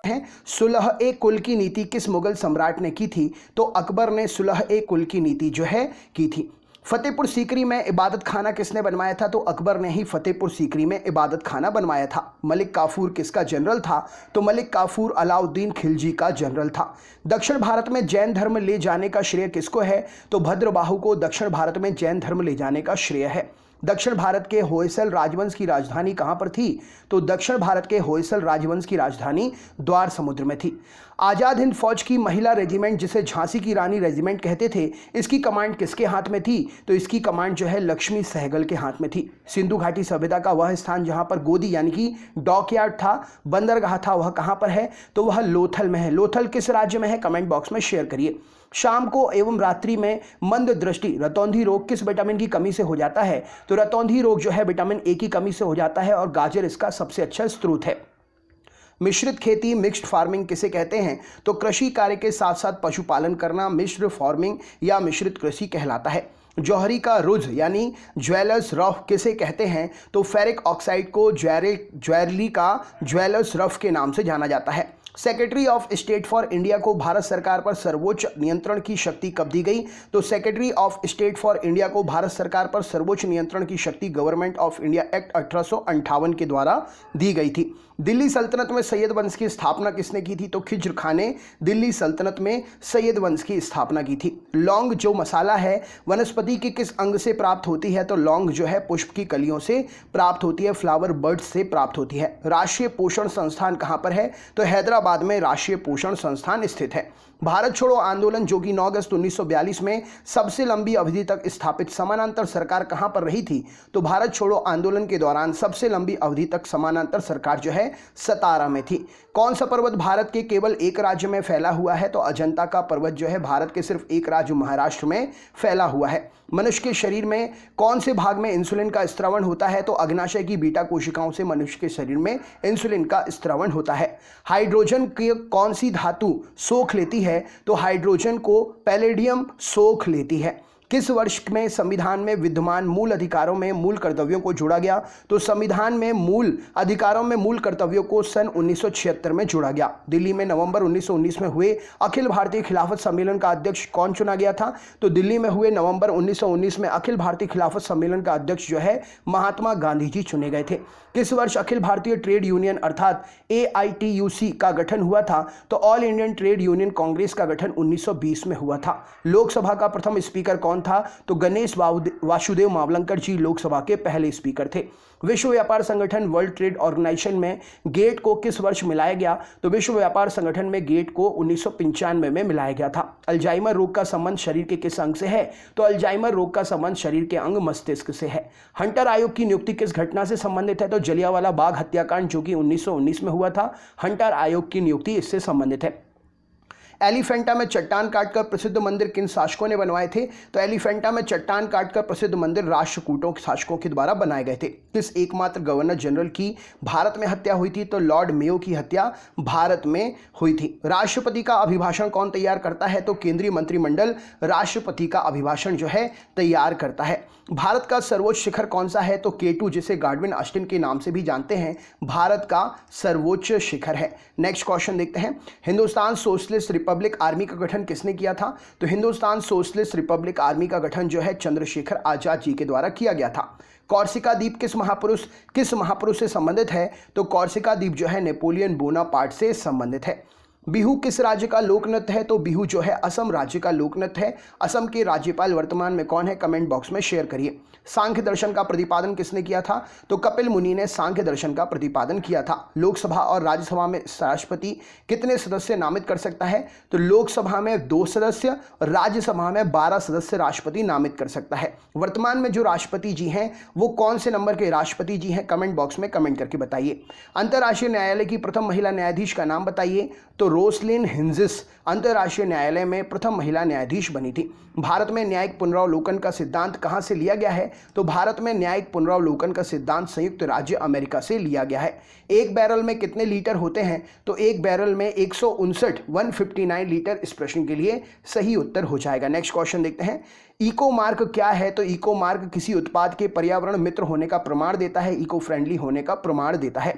है सुलह ए कुल की नीति किस मुगल सम्राट ने की थी? तो अकबर ने सुलह ए कुल की नीति जो है की थी। फतेहपुर सीकरी में इबादत खाना किसने बनवाया था? तो अकबर ने ही फतेहपुर सीकरी में इबादत खाना बनवाया था। मलिक काफूर किसका जनरल था? तो मलिक काफूर अलाउद्दीन खिलजी का जनरल था। दक्षिण भारत में जैन धर्म ले जाने का श्रेय किसको है? तो भद्रबाहु को दक्षिण भारत में जैन धर्म ले जाने का श्रेय है। दक्षिण भारत के होयसल राजवंश की राजधानी कहां पर थी? तो दक्षिण भारत के होयसल राजवंश की राजधानी द्वार समुद्र में थी। आजाद हिंद फौज की महिला रेजिमेंट, जिसे झांसी की रानी रेजिमेंट कहते थे, इसकी कमांड किसके हाथ में थी? तो इसकी कमांड जो है लक्ष्मी सहगल के हाथ में थी। सिंधु घाटी सभ्यता का वह स्थान जहां पर गोदी यानी कि डॉकयार्ड था, बंदरगाह था, वह कहां पर है? तो वह लोथल में है। लोथल किस राज्य में है? कमेंट बॉक्स में शेयर करिए। शाम को एवं रात्रि में मंद दृष्टि रतौंधी रोग किस विटामिन की कमी से हो जाता है? तो रतौंधी रोग जो है विटामिन ए की कमी से हो जाता है और गाजर इसका सबसे अच्छा स्रोत है। मिश्रित खेती मिक्स्ड फार्मिंग किसे कहते हैं? तो कृषि कार्य के साथ साथ पशुपालन करना मिश्र फार्मिंग या मिश्रित कृषि कहलाता है। जौहरी का रुझ यानी ज्वेलर्स रफ किसे कहते हैं? तो फेरिक ऑक्साइड को ज्वेलरी का ज्वेलर्स रफ के नाम से जाना जाता है। Secretary of state for India को भारत सरकार पर सर्वोच्च नियंत्रण की शक्ति कब दी गई? तो secretary of state for India को भारत सरकार पर सर्वोच्च नियंत्रण की शक्ति गवर्नमेंट ऑफ इंडिया एक्ट 1858 के द्वारा दी गई थी। दिल्ली सल्तनत में सैयद वंश की स्थापना किसने की थी? तो खिज्र खान ने दिल्ली सल्तनत में सैयद वंश की स्थापना की थी। लौंग जो मसाला है वनस्पति के किस अंग से प्राप्त होती है? तो लौंग जो है पुष्प की कलियों से प्राप्त होती है, फ्लावर बर्ड्स से प्राप्त होती है। राष्ट्रीय पोषण संस्थान कहां पर है? तो हैदराबाद में राष्ट्रीय पोषण संस्थान स्थित है। भारत छोड़ो आंदोलन जो कि 9 अगस्त 1942 में सबसे लंबी अवधि तक स्थापित समानांतर सरकार कहां पर रही थी? तो भारत छोड़ो आंदोलन के दौरान सबसे लंबी अवधि तक समानांतर सरकार जो है सतारा में थी। कौन सा पर्वत भारत के केवल एक राज्य में फैला हुआ है? तो अजंता का पर्वत जो है भारत के सिर्फ एक राज्य महाराष्ट्र में फैला हुआ है। मनुष्य के शरीर में कौन से भाग में इंसुलिन का स्त्रवण होता है? तो अग्नाशय की बीटा कोशिकाओं से मनुष्य के शरीर में इंसुलिन का स्त्रवण होता है। हाइड्रोजन की कौन सी धातु सोख लेती है? तो हाइड्रोजन को पैलेडियम सोख लेती है। किस वर्ष में संविधान में विद्यमान मूल अधिकारों में मूल कर्तव्यों को जोड़ा गया? तो संविधान में मूल अधिकारों में मूल कर्तव्यों को सन 1976 में जोड़ा गया। दिल्ली में नवंबर 1919 में हुए अखिल भारतीय खिलाफत सम्मेलन का अध्यक्ष कौन चुना गया था? तो दिल्ली में हुए नवंबर 1919 में अखिल भारतीय खिलाफत सम्मेलन का अध्यक्ष जो है महात्मा गांधी जी चुने गए थे। किस वर्ष अखिल भारतीय ट्रेड यूनियन अर्थात AITUC का गठन हुआ था? तो all Indian trade union Congress का गठन 1920 में हुआ था। लोकसभा का प्रथम स्पीकर कौन था? तो गणेश वासुदेव मावलंकर जी लोकसभा के पहले स्पीकर थे। विश्व व्यापार संगठन वर्ल्ड ट्रेड ऑर्गेनाइजेशन में गेट को किस वर्ष मिलाया गया? तो विश्व व्यापार संगठन में गेट को 1995 में मिलाया गया था। अल्जाइमर रोग का संबंध शरीर के किस अंग से है? तो अल्जाइमर रोग का संबंध शरीर के अंग मस्तिष्क से है। हंटर आयोग की नियुक्ति किस घटना से संबंधित है? तो जलियांवाला बाग हत्याकांड जो कि 1919 में हुआ था। हंटर आयोग की नियुक्ति इससे संबंधित है। एलिफेंटा में चट्टान काटकर प्रसिद्ध मंदिर किन शासकों ने बनवाए थे? तो एलिफेंटा में चट्टान काटकर प्रसिद्ध मंदिर राष्ट्रकूटों शासकों के द्वारा बनाए गए थे। किस एकमात्र गवर्नर जनरल की भारत में हत्या हुई थी? तो लॉर्ड मेयो की हत्या भारत में हुई थी। राष्ट्रपति का अभिभाषण कौन तैयार करता है? तो केंद्रीय मंत्रिमंडल राष्ट्रपति का अभिभाषण जो है तैयार करता है। भारत का सर्वोच्च शिखर कौन सा है? तो K2 जिसे गाडविन ऑस्टिन के नाम से भी जानते हैं, भारत का सर्वोच्च शिखर है। नेक्स्ट क्वेश्चन देखते हैं। हिंदुस्तान सोशलिस्ट रिपब्लिक आर्मी का गठन किसने किया था? तो हिंदुस्तान सोशलिस्ट रिपब्लिक आर्मी का गठन जो है चंद्रशेखर आजाद जी के द्वारा किया गया था। कॉर्सिका द्वीप किस महापुरुष से संबंधित है? तो कॉर्सिका द्वीप जो है नेपोलियन बोनापार्ट से संबंधित है। बिहू किस राज्य का लोक नृत्य है? तो बिहू जो है असम राज्य का लोक नृत्य है। असम के राज्यपाल वर्तमान में कौन है? कमेंट बॉक्स में शेयर करिए। सांख्य दर्शन का प्रतिपादन किसने किया था? तो कपिल मुनि ने सांख्य दर्शन का प्रतिपादन किया था। लोकसभा और राज्यसभा में राष्ट्रपति कितने सदस्य नामित कर सकता है? तो लोकसभा में 2 सदस्य, राज्यसभा में 12 सदस्य राष्ट्रपति नामित कर सकता है। वर्तमान में जो राष्ट्रपति जी हैं वो कौन से नंबर के राष्ट्रपति जी हैं? कमेंट बॉक्स में कमेंट करके बताइए। अंतर्राष्ट्रीय न्यायालय की प्रथम महिला न्यायाधीश का नाम बताइए। तो रोसलिन हिंजिस अंतर्राष्ट्रीय न्यायालय में प्रथम महिला न्यायाधीश बनी थी। भारत में न्यायिक पुनरावलोकन का सिद्धांत कहां से लिया गया है? तो भारत में न्यायिक पुनरावलोकन का सिद्धांत संयुक्त राज्य अमेरिका से लिया गया है। एक बैरल में कितने लीटर होते हैं? तो एक बैरल में 159 लीटर। इस प्रश्न के लिए सही उत्तर हो जाएगा। नेक्स्ट क्वेश्चन देखते हैं। इको मार्क क्या है? तो इको मार्क किसी उत्पाद के पर्यावरण मित्र होने का प्रमाण देता है, इको फ्रेंडली होने का प्रमाण देता है।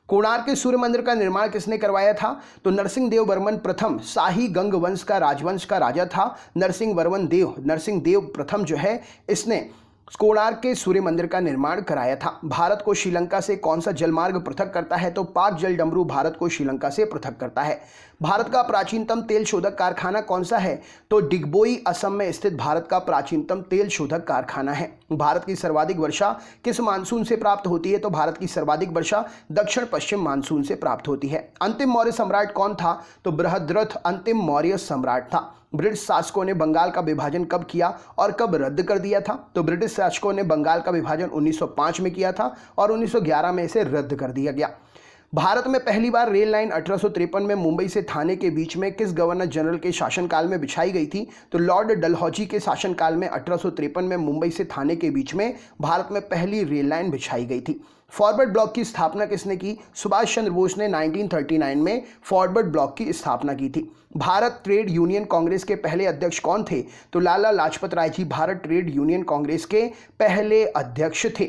कोणार्क के सूर्य मंदिर का निर्माण किसने करवाया था? तो नरसिंह देव वर्मन प्रथम शाही गंग वंश का राजवंश का राजा था नरसिंह देव प्रथम जो है इसने कोणार्क के सूर्य मंदिर का निर्माण कराया था। भारत को श्रीलंका से कौन सा जलमार्ग पृथक करता है? तो पाक जल डमरू भारत को श्रीलंका से पृथक करता है। भारत का प्राचीनतम तेल शोधक कारखाना कौन सा है? तो डिगबोई असम में स्थित भारत का प्राचीनतम तेल शोधक कारखाना है। भारत की सर्वाधिक वर्षा किस मानसून से प्राप्त होती है? तो भारत की सर्वाधिक वर्षा दक्षिण पश्चिम मानसून से प्राप्त होती है। अंतिम मौर्य सम्राट कौन था? तो बृहद्रथ अंतिम मौर्य सम्राट था। ब्रिटिश शासकों ने बंगाल का विभाजन कब किया और कब रद्द कर दिया था? तो ब्रिटिश शासकों ने बंगाल का विभाजन 1905 में किया था और 1911 में इसे रद्द कर दिया गया। भारत में पहली बार रेल लाइन 1853 में मुंबई से थाने के बीच में किस गवर्नर जनरल के शासनकाल में बिछाई गई थी? तो लॉर्ड डलहौजी के शासनकाल में 1853 में मुंबई से थाने के बीच में भारत में पहली रेल लाइन बिछाई गई थी। फॉरवर्ड ब्लॉक की स्थापना किसने की? सुभाष चंद्र बोस ने 1939 में फॉरवर्ड ब्लॉक की स्थापना की थी। भारत ट्रेड यूनियन कांग्रेस के पहले अध्यक्ष कौन थे? तो लाला लाजपत राय जी भारत ट्रेड यूनियन कांग्रेस के पहले अध्यक्ष थे।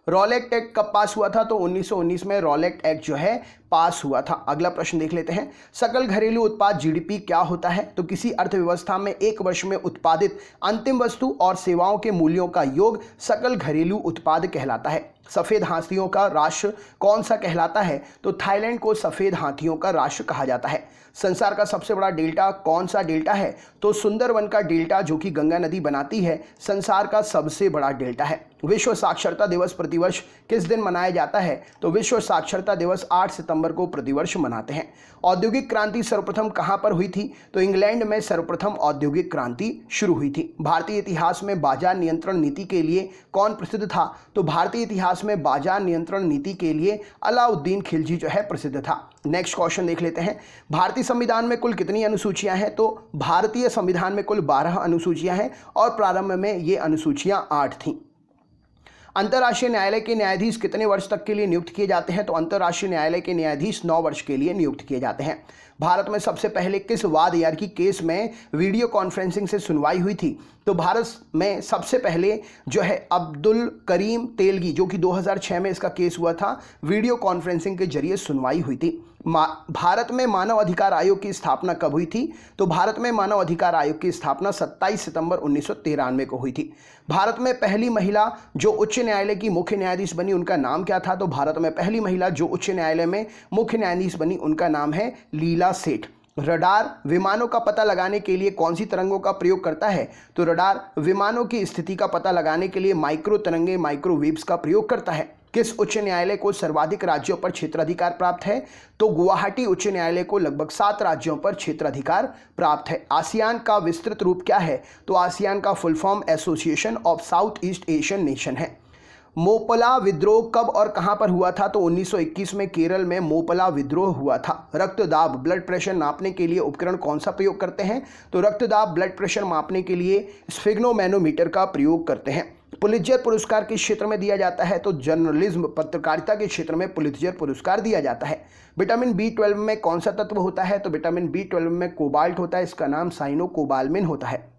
रॉलेट एक्ट कब पास हुआ था? तो 1919 में रॉलेट एक्ट जो है पास हुआ था। अगला प्रश्न देख लेते हैं। सकल घरेलू उत्पाद जीडीपी क्या होता है? तो किसी अर्थव्यवस्था में एक वर्ष में उत्पादित अंतिम वस्तु और सेवाओं के मूल्यों का योग सकल घरेलू उत्पाद कहलाता है। सफेद हाथियों का राष्ट्र कौन सा कहलाता है? तो थाईलैंड को सफेद हाथियों का राष्ट्र कहा जाता है। संसार का सबसे बड़ा डेल्टा कौन सा डेल्टा है? तो सुंदरवन का डेल्टा जो कि गंगा नदी बनाती है संसार का सबसे बड़ा डेल्टा है। विश्व साक्षरता दिवस प्रतिवर्ष किस दिन मनाया जाता है? तो विश्व साक्षरता दिवस 8 सितंबर को प्रतिवर्ष मनाते हैं। औद्योगिक क्रांति सर्वप्रथम कहां पर हुई थी? तो इंग्लैंड में सर्वप्रथम औद्योगिक क्रांति शुरू हुई थी। भारतीय इतिहास में बाजार नियंत्रण नीति के लिए कौन प्रसिद्ध था? तो भारतीय इतिहास में बाजार नियंत्रण नीति के लिए अलाउद्दीन खिलजी जो है प्रसिद्ध था। नेक्स्ट क्वेश्चन देख लेते हैं। भारतीय संविधान में कुल कितनी अनुसूचियां हैं? तो भारतीय संविधान में कुल 12 अनुसूचियां हैं और प्रारंभ में ये अनुसूचियां 8 थीं। अंतर्राष्ट्रीय न्यायालय के न्यायाधीश कितने वर्ष तक के लिए नियुक्त किए जाते हैं? तो अंतर्राष्ट्रीय न्यायालय के न्यायाधीश 9 वर्ष के लिए नियुक्त किए जाते हैं। भारत में सबसे पहले किस वाद यार्की केस में वीडियो कॉन्फ्रेंसिंग से सुनवाई हुई थी? तो भारत में सबसे पहले जो है अब्दुल करीम तेलगी जो कि 2006 में इसका केस हुआ था, वीडियो कॉन्फ्रेंसिंग के जरिए सुनवाई हुई थी। भारत में मानव अधिकार आयोग की स्थापना कब हुई थी? तो भारत में मानव अधिकार आयोग की स्थापना 27 सितंबर 1993 को हुई थी। भारत में पहली महिला जो उच्च न्यायालय की मुख्य न्यायाधीश बनी उनका नाम क्या था? तो भारत में पहली महिला जो उच्च न्यायालय में मुख्य न्यायाधीश बनी उनका नाम है लीला सेठ। रडार विमानों का पता लगाने के लिए कौन सी तरंगों का प्रयोग करता है? तो रडार विमानों की स्थिति का पता लगाने के लिए माइक्रो तरंगे माइक्रोवेव्स का प्रयोग करता है। किस उच्च न्यायालय को सर्वाधिक राज्यों पर क्षेत्राधिकार प्राप्त है? तो गुवाहाटी उच्च न्यायालय को लगभग 7 राज्यों पर क्षेत्राधिकार प्राप्त है। आसियान का विस्तृत रूप क्या है? तो आसियान का full form association of south east Asian nation है। मोपला विद्रोह कब और कहां पर हुआ था? तो 1921 में केरल में मोपला विद्रोह हुआ था। रक्तदाब ब्लड प्रेशर नापने के लिए उपकरण कौन सा प्रयोग करते हैं? तो रक्तदाब ब्लड प्रेशर मापने के लिए स्फिग्नोमैनोमीटर का प्रयोग करते हैं। पुलित्जर पुरस्कार किस क्षेत्र में दिया जाता है? तो जर्नलिज्म पत्रकारिता के क्षेत्र में पुलित्जर पुरस्कार दिया जाता है। विटामिन B12 में कौन सा तत्व होता है? तो विटामिन B12 में कोबाल्ट होता है, इसका नाम साइनोकोबाल्मिन होता है।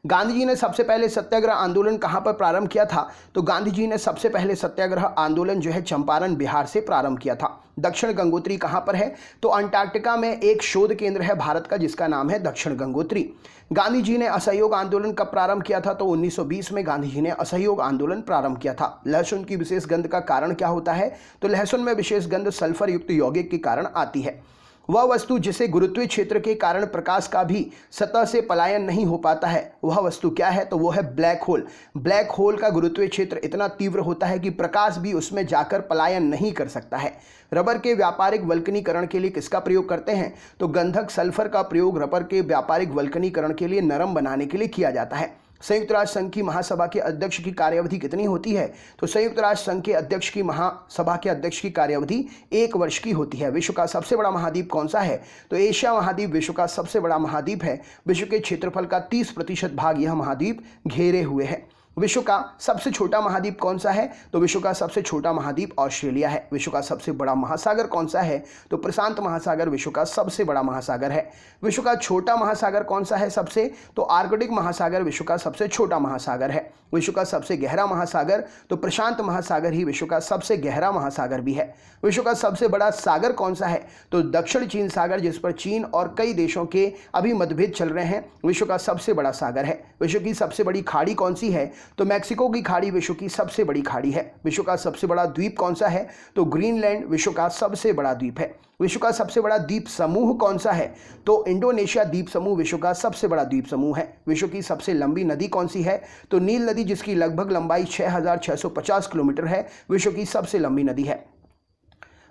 गांधी जी ने सबसे पहले सत्याग्रह आंदोलन कहां पर प्रारंभ किया था? तो गांधी जी ने सबसे पहले सत्याग्रह आंदोलन जो है चंपारण बिहार से प्रारंभ किया था। दक्षिण गंगोत्री कहां पर है? तो अंटार्कटिका में एक शोध केंद्र है भारत का जिसका नाम है दक्षिण गंगोत्री। गांधी जी ने असहयोग आंदोलन कब प्रारंभ किया था? तो 1920 में गांधी जी ने असहयोग आंदोलन प्रारंभ किया था। लहसुन की विशेष गंध का कारण क्या होता है? तो लहसुन में विशेष गंध सल्फर युक्त यौगिक के कारण आती है। वह वस्तु जिसे गुरुत्वीय क्षेत्र के कारण प्रकाश का भी सतह से पलायन नहीं हो पाता है वह वस्तु क्या है? तो वो है ब्लैक होल। ब्लैक होल का गुरुत्वीय क्षेत्र इतना तीव्र होता है कि प्रकाश भी उसमें जाकर पलायन नहीं कर सकता है। रबर के व्यापारिक वल्कनीकरण के लिए किसका प्रयोग करते हैं? तो गंधक सल्फर का प्रयोग रबर के व्यापारिक वल्कनीकरण के लिए नरम बनाने के लिए किया जाता है। संयुक्त राष्ट्र संघ की महासभा के अध्यक्ष की कार्यावधि कितनी होती है? तो संयुक्त राष्ट्र संघ के अध्यक्ष की महासभा के अध्यक्ष की कार्यावधि 1 वर्ष की होती है। विश्व का सबसे बड़ा महाद्वीप कौन सा है? तो एशिया महाद्वीप विश्व का सबसे बड़ा महाद्वीप है। विश्व के क्षेत्रफल का 30% भाग यह महाद्वीप घेरे हुए है। विश्व का सबसे छोटा महाद्वीप कौन सा है? तो विश्व का सबसे छोटा महाद्वीप ऑस्ट्रेलिया है। विश्व का सबसे बड़ा महासागर कौन सा है? तो प्रशांत महासागर विश्व का सबसे बड़ा महासागर है। विश्व का छोटा महासागर कौन सा है सबसे? तो आर्कटिक महासागर विश्व का सबसे छोटा महासागर है। विश्व का सबसे गहरा महासागर, तो प्रशांत महासागर ही विश्व का सबसे गहरा महासागर भी है। विश्व का सबसे बड़ा सागर कौन सा है, तो दक्षिण चीन सागर, जिस पर चीन और कई देशों के अभी मतभेद चल रहे हैं, विश्व का सबसे बड़ा सागर है। विश्व की सबसे बड़ी खाड़ी कौन सी है, तो मैक्सिको की खाड़ी विश्व की सबसे बड़ी खाड़ी है। विश्व का सबसे बड़ा द्वीप कौन सा है, तो ग्रीनलैंड विश्व का सबसे बड़ा द्वीप है। विश्व का सबसे बड़ा द्वीप समूह कौन सा है, तो इंडोनेशिया द्वीप समूह विश्व का सबसे बड़ा द्वीप समूह है। विश्व की सबसे लंबी नदी कौन सी है, तो नील नदी, जिसकी लगभग लंबाई 6650 किलोमीटर है, विश्व की सबसे लंबी नदी है।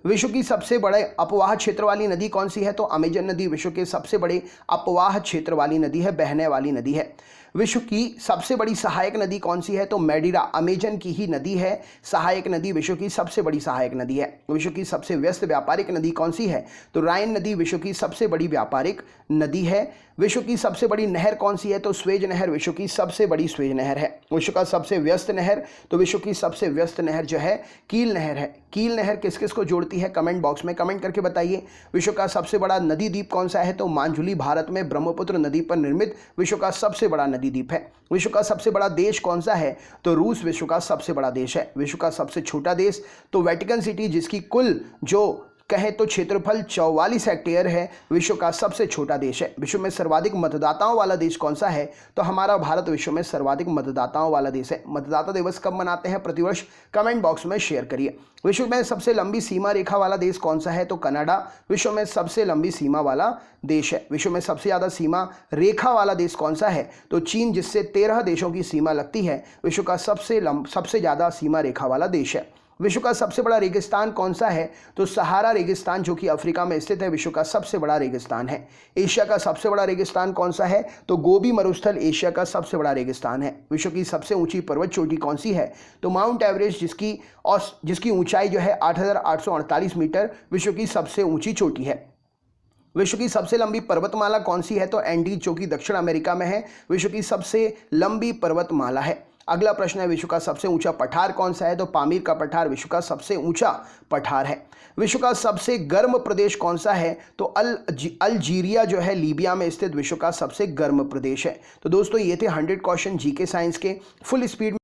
विश्व की सबसे बड़े अपवाह क्षेत्र वाली नदी कौन सी है, तो अमेजन नदी विश्व के सबसे बड़े अपवाह क्षेत्र वाली नदी है, बहने वाली नदी है। विश्व की सबसे बड़ी सहायक नदी कौन सी है, तो मैडिरा अमेजन की ही नदी है सहायक नदी, विश्व की सबसे बड़ी सहायक नदी है। विश्व की सबसे व्यस्त व्यापारिक नदी कौन सी है, तो राइन नदी विश्व की सबसे बड़ी व्यापारिक नदी है। विश्व की सबसे बड़ी नहर कौन सी है, तो स्वेज नहर विश्व की सबसे बड़ी स्वेज नहर है। विश्व का सबसे व्यस्त नहर, तो विश्व की सबसे व्यस्त नहर जो है कील नहर है। कील नहर किस किस को जोड़ती है, कमेंट बॉक्स में कमेंट करके बताइए। विश्व का सबसे बड़ा नदी द्वीप कौन सा है, तो मांजुली भारत में ब्रह्मपुत्र नदी पर निर्मित विश्व का सबसे बड़ा नदी द्वीप है। विश्व का सबसे बड़ा देश कौन सा है, तो रूस विश्व का सबसे बड़ा देश है। विश्व का सबसे छोटा देश, तो वेटिकन सिटी, जिसकी कुल जो कहें तो क्षेत्रफल 44 हेक्टेयर है, विश्व का सबसे छोटा देश है। विश्व में सर्वाधिक मतदाताओं वाला देश कौन सा है, तो हमारा भारत विश्व में सर्वाधिक मतदाताओं वाला देश है। मतदाता दिवस कब मनाते हैं प्रतिवर्ष, कमेंट बॉक्स में शेयर करिए। विश्व में सबसे लंबी सीमा रेखा वाला देश कौन सा है, तो कनाडा विश्व में सबसे लंबी सीमा वाला देश है। विश्व में सबसे ज़्यादा सीमा रेखा वाला देश कौन सा है, तो चीन, जिससे 13 देशों की सीमा लगती है, विश्व का सबसे ज़्यादा सीमा रेखा वाला देश है। विश्व का सबसे बड़ा रेगिस्तान कौन सा है, तो सहारा रेगिस्तान, जो कि अफ्रीका में स्थित है, विश्व का सबसे बड़ा रेगिस्तान है। एशिया का सबसे बड़ा रेगिस्तान कौन सा है, तो गोबी मरुस्थल एशिया का सबसे बड़ा रेगिस्तान है। विश्व की सबसे ऊंची पर्वत चोटी कौन सी है, तो माउंट एवरेस्ट, जिसकी ऊंचाई जो है 8848 मीटर, विश्व की सबसे ऊंची चोटी है। विश्व की सबसे लंबी पर्वतमाला कौन सी है, तो एंडीज, जो कि दक्षिण अमेरिका में है, विश्व की सबसे लंबी पर्वतमाला है। अगला प्रश्न है, विश्व का सबसे ऊंचा पठार कौन सा है, तो पामीर का पठार विश्व का सबसे ऊंचा पठार है। विश्व का सबसे गर्म प्रदेश कौन सा है, तो अल्जीरिया जो है लीबिया में स्थित विश्व का सबसे गर्म प्रदेश है। तो दोस्तों ये थे 100 क्वेश्चन जीके साइंस के फुल स्पीड